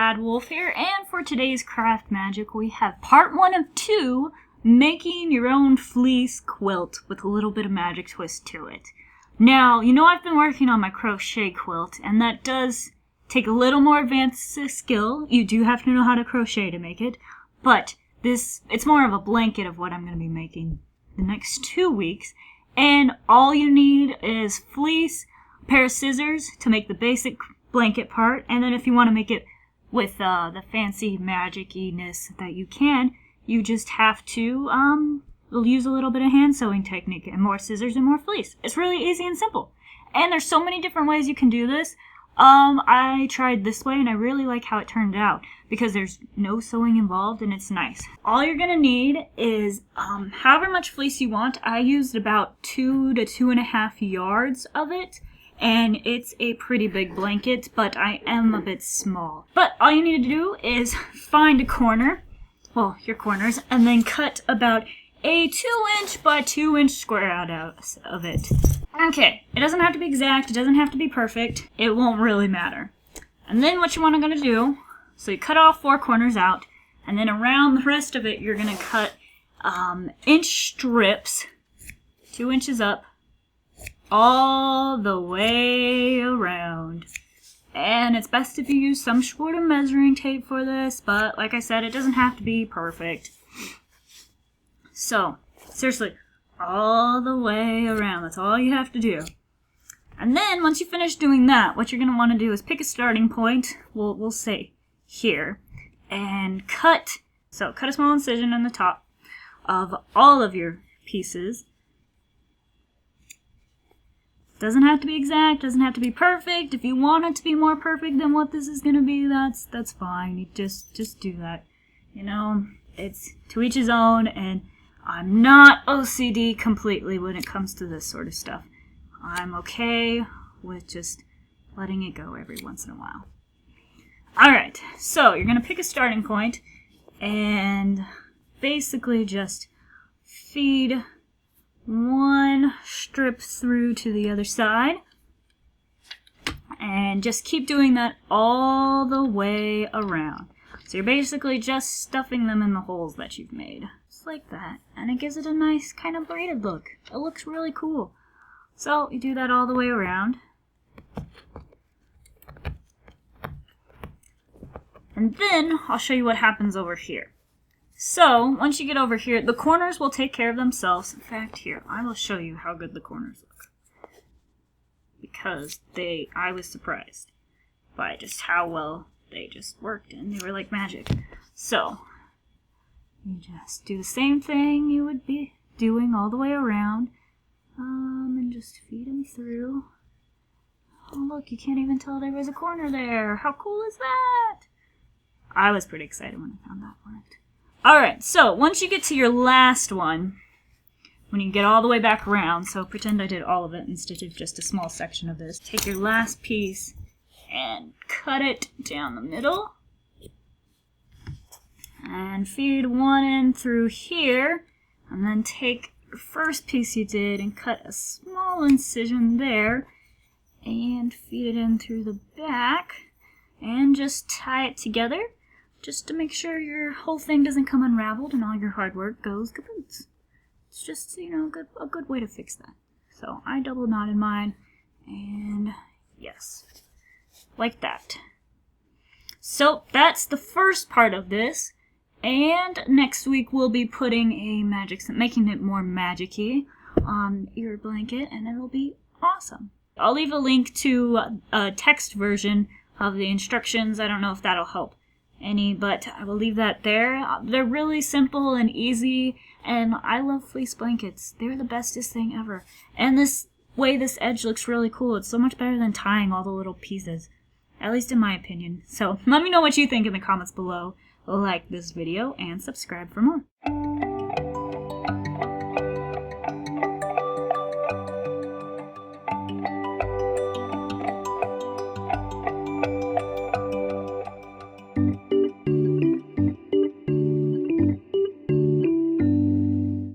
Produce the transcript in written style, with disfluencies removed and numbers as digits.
Bad Wolf here, and for today's craft magic we have part 1 of 2, making your own fleece quilt with a little bit of magic twist to it. Now, you know I've been working on my crochet quilt, and that does take a little more advanced skill. You do have to know how to crochet to make it, but it's more of a blanket of what I'm going to be making the next 2 weeks, and all you need is fleece, a pair of scissors to make the basic blanket part, and then if you want to make it with the fancy magic-iness that you can, you just have to use a little bit of hand sewing technique and more scissors and more fleece. It's really easy and simple, and there's so many different ways you can do this. I tried this way and I really like how it turned out because there's no sewing involved and it's nice. All you're gonna need is however much fleece you want. I used about 2 to 2.5 yards of it, and it's a pretty big blanket, but I am a bit small. But all you need to do is find a corner, well, your corners, and then cut about a 2-inch by 2-inch square out of it. Okay, it doesn't have to be exact, it doesn't have to be perfect, it won't really matter. And then what you want to do, so you cut off 4 corners out, and then around the rest of it you're going to cut inch strips, 2 inches up, all the way around. And it's best if you use some sort of measuring tape for this, but like I said, it doesn't have to be perfect. So, seriously, all the way around, that's all you have to do. And then, once you finish doing that, what you're going to want to do is pick a starting point, we'll say here, and cut a small incision in the top of all of your pieces. Doesn't have to be exact, doesn't have to be perfect. If you want it to be more perfect than what this is going to be, that's fine. You just do that. You know, it's to each his own, and I'm not OCD completely when it comes to this sort of stuff. I'm okay with just letting it go every once in a while. Alright, so you're going to pick a starting point and basically just feed one strip through to the other side, and just keep doing that all the way around. So you're basically just stuffing them in the holes that you've made. Just like that. And it gives it a nice kind of braided look. It looks really cool. So you do that all the way around. And then I'll show you what happens over here. So, once you get over here, the corners will take care of themselves. In fact, here, I will show you how good the corners look. Because I was surprised by just how well they just worked, and they were like magic. So, you just do the same thing you would be doing all the way around, and just feed them through. Oh look, you can't even tell there was a corner there. How cool is that? I was pretty excited when I found that worked. Alright, so once you get to your last one, when you get all the way back around, so pretend I did all of it instead of just a small section of this, take your last piece and cut it down the middle, and feed one in through here, and then take your first piece you did and cut a small incision there, and feed it in through the back, and just tie it together, just to make sure your whole thing doesn't come unraveled and all your hard work goes kapoots. It's just, you know, a good way to fix that. So I double knotted mine, and yes, like that. So that's the first part of this, and next week we'll be putting making it more magic-y on your blanket, and it'll be awesome. I'll leave a link to a text version of the instructions. I don't know if that'll help any, but I will leave that there. They're really simple and easy, and I love fleece blankets. They're the bestest thing ever. And this way this edge looks really cool. It's so much better than tying all the little pieces, at least in my opinion. So let me know what you think in the comments below. Like this video and subscribe for more.